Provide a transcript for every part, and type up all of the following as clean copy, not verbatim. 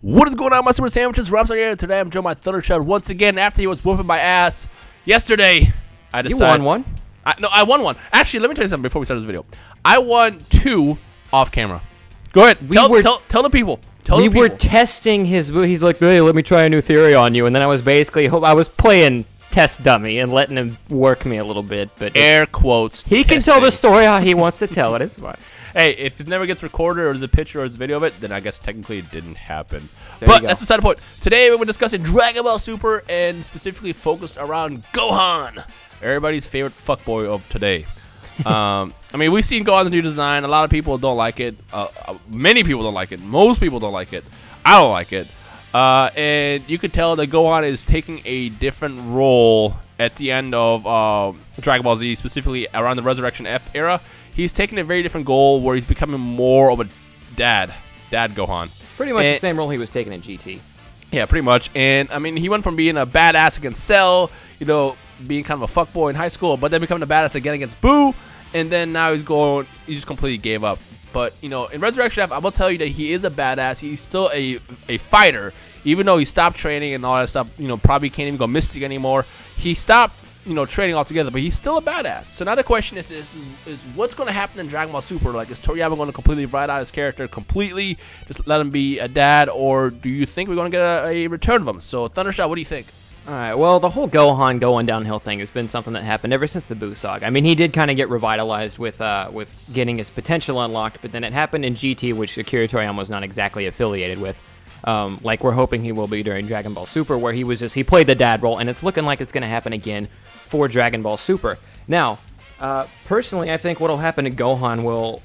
What is going on, my super sandwiches? Rhymestyle here. Today I'm joined by Thunderchild once again after he was whooping my ass yesterday. I decided you won one? No, I won one. Actually, let me tell you something before we start this video. I won 2 off camera. Go ahead. Tell the people. We were testing his. He's like, hey, let me try a new theory on you, and then I was basically I was playing test dummy and letting him work me a little bit. But air quotes. He can tell the story how he wants to tell it. It's fine. Hey, if it never gets recorded or there's a picture or there's a video of it, then I guess technically it didn't happen. But that's beside the point. Today we're discussing Dragon Ball Super and specifically focused around Gohan, everybody's favorite fuckboy of today. I mean, we've seen Gohan's new design. A lot of people don't like it. Many people don't like it. Most people don't like it. I don't like it. And you could tell that Gohan is taking a different role at the end of Dragon Ball Z, specifically around the Resurrection F era. He's taking a very different goal where he's becoming more of a dad Gohan. Pretty much the same role he was taking in GT. Yeah, pretty much. And, I mean, he went from being a badass against Cell, you know, being kind of a fuckboy in high school, but then becoming a badass again against Boo, and then now he just completely gave up. But, you know, in Resurrection F, I will tell you that he is a badass. He's still a fighter, even though he stopped training and all that stuff, you know, probably can't even go Mystic anymore. He stopped, you know, training altogether, but he's still a badass. So now the question is what's going to happen in Dragon Ball Super? Like, is Toriyama going to completely write out his character completely, just let him be a dad, or do you think we're going to get a return of him? So, Thundershot, what do you think? All right, well, the whole Gohan going downhill thing has been something that happened ever since the Buu saga. I mean, he did kind of get revitalized with getting his potential unlocked, but then it happened in GT, which Akira Toriyama was not exactly affiliated with. Like we're hoping he will be during Dragon Ball Super, where he played the dad role, and it's looking like it's going to happen again for Dragon Ball Super. Now, personally, I think what will happen to Gohan will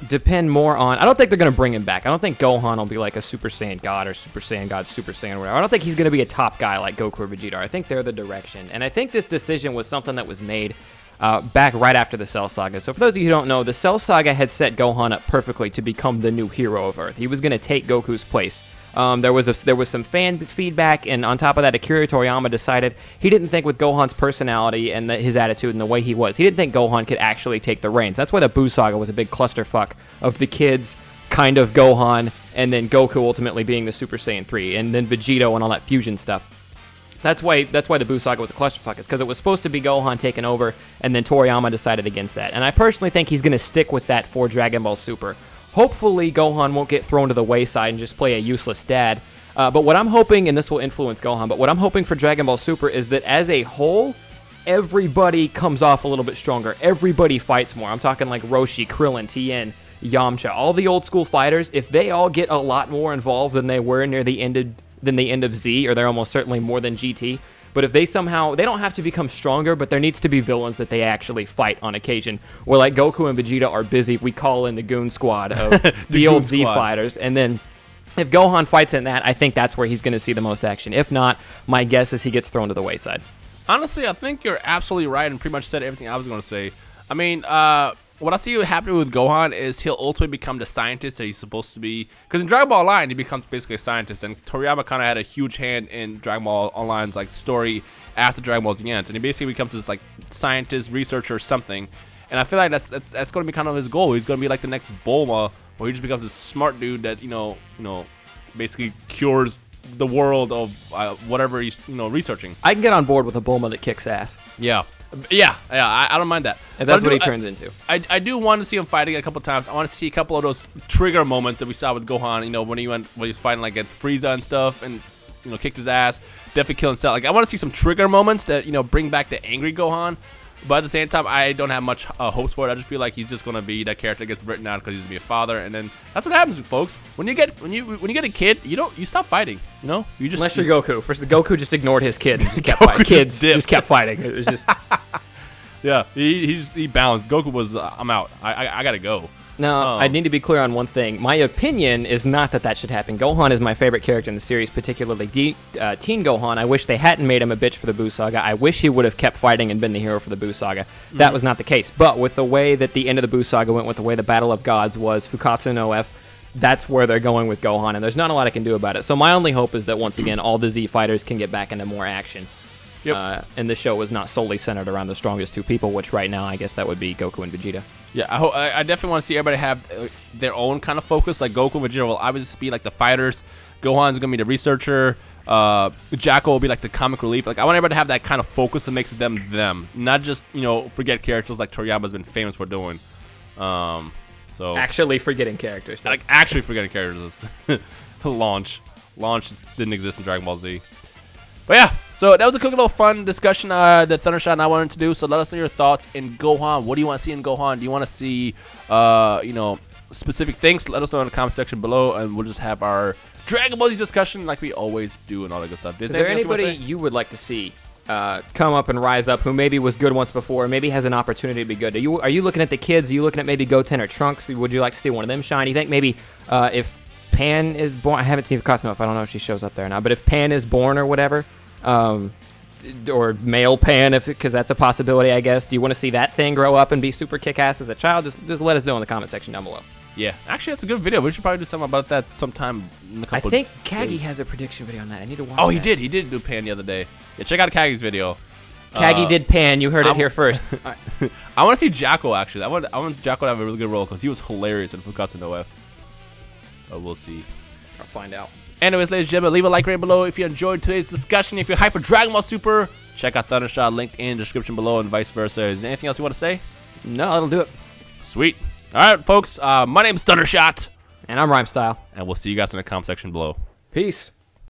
depend more on... I don't think they're going to bring him back. I don't think Gohan will be like a Super Saiyan God or Super Saiyan God, Super Saiyan, or whatever. I don't think he's going to be a top guy like Goku or Vegeta. I think they're the direction. And I think this decision was something that was made back right after the Cell Saga. So for those of you who don't know, the Cell Saga had set Gohan up perfectly to become the new hero of Earth. He was going to take Goku's place. There was some fan feedback, and on top of that, Akira Toriyama decided he didn't think with Gohan's personality and his attitude and the way he was, he didn't think Gohan could actually take the reins. That's why the Buu saga was a big clusterfuck of the kids, kind of Gohan, and then Goku ultimately being the Super Saiyan 3, and then Vegito and all that fusion stuff. That's why the Buu saga was a clusterfuck, is because it was supposed to be Gohan taking over, and then Toriyama decided against that. And I personally think he's going to stick with that for Dragon Ball Super. Hopefully, Gohan won't get thrown to the wayside and just play a useless dad. But what I'm hoping, and this will influence Gohan, but what I'm hoping for Dragon Ball Super is that as a whole, everybody comes off a little bit stronger. Everybody fights more. I'm talking like Roshi, Krillin, Tien, Yamcha, all the old school fighters. If they all get a lot more involved than they were near the end of Z, or they're almost certainly more than GT. But if they somehow, they don't have to become stronger, but there needs to be villains that they actually fight on occasion. Where like Goku and Vegeta are busy, we call in the Goon Squad of the old Z fighters. And then if Gohan fights in that, I think that's where he's going to see the most action. If not, my guess is he gets thrown to the wayside. Honestly, I think you're absolutely right and pretty much said everything I was going to say. I mean, what I see happening with Gohan is he'll ultimately become the scientist that he's supposed to be. Because in Dragon Ball Online, he becomes basically a scientist, and Toriyama kind of had a huge hand in Dragon Ball Online's like story after Dragon Ball Z ends, and he basically becomes this like scientist, researcher, something. And I feel like that's going to be kind of his goal. He's going to be like the next Bulma, where he just becomes this smart dude that you know, basically cures the world of whatever he's researching. I can get on board with a Bulma that kicks ass. Yeah. Yeah, I don't mind that. And that's what he turns into. I do want to see him fighting a couple times. I want to see a couple of those trigger moments that we saw with Gohan. You know, when he was fighting like against Frieza and stuff, and kicked his ass, definitely killing Cell. Like I want to see some trigger moments that bring back the angry Gohan. But at the same time, I don't have much hopes for it. I just feel like he's just gonna be that character that gets written out because he's gonna be a father, and then that's what happens, folks. When you get a kid, you stop fighting. You just unless you're Goku. First, the Goku just ignored his kid and just kept fighting. Kids just kept fighting. It was just yeah. He balanced. Goku was I'm out. I gotta go. Now, I need to be clear on one thing. My opinion is not that should happen. Gohan is my favorite character in the series, particularly Teen Gohan. I wish they hadn't made him a bitch for the Buu saga. I wish he would have kept fighting and been the hero for the Buu saga. That was not the case. But with the way that the end of the Buu saga went, with the way the Battle of Gods was, Fukatsu no F, that's where they're going with Gohan, and there's not a lot I can do about it. So my only hope is that, once again, all the Z fighters can get back into more action. Yep. And the show was not solely centered around the strongest two people, which right now I guess that would be Goku and Vegeta. Yeah, I definitely want to see everybody have their own kind of focus. Like Goku and Vegeta will obviously be like the fighters. Gohan's gonna be the researcher. Jacko will be like the comic relief. Like I want everybody to have that kind of focus that makes them, not just forget characters like Toriyama's been famous for doing. So actually forgetting characters. Like actually forgetting characters. Launch just didn't exist in Dragon Ball Z. But yeah, so that was a quick little fun discussion that Thundershot and I wanted to do. So let us know your thoughts in Gohan. What do you want to see in Gohan? Do you want to see, specific things? Let us know in the comment section below, and we'll just have our Dragon Ball Z discussion like we always do and all that good stuff. Is there anybody you would like to see come up and rise up who maybe was good once before, maybe has an opportunity to be good? Are you looking at the kids? Are you looking at maybe Goten or Trunks? Would you like to see one of them shine? Do you think maybe if Pan is born, I haven't seen Cosmo up. I don't know if she shows up there now. But if Pan is born or whatever, or male Pan, because that's a possibility, I guess. Do you want to see that thing grow up and be super kick-ass as a child? Just let us know in the comment section down below. Yeah, actually, that's a good video. We should probably do something about that sometime in a couple. I think Kagi has a prediction video on that. I need to watch. Oh, that. He did do Pan the other day. Yeah, check out Kagi's video. Kagi did Pan. You heard it here first. I want to see Jacko actually. I want Jacko to have a really good role because he was hilarious in Fukatsu no F. But we'll see. I'll find out. Anyways, ladies and gentlemen, leave a like right below if you enjoyed today's discussion. If you're hyped for Dragon Ball Super, check out Thundershot, linked in the description below, and vice versa. Is there anything else you want to say? No, that'll do it. Sweet. All right, folks. My name's Thundershot. And I'm Rhymestyle. And we'll see you guys in the comment section below. Peace.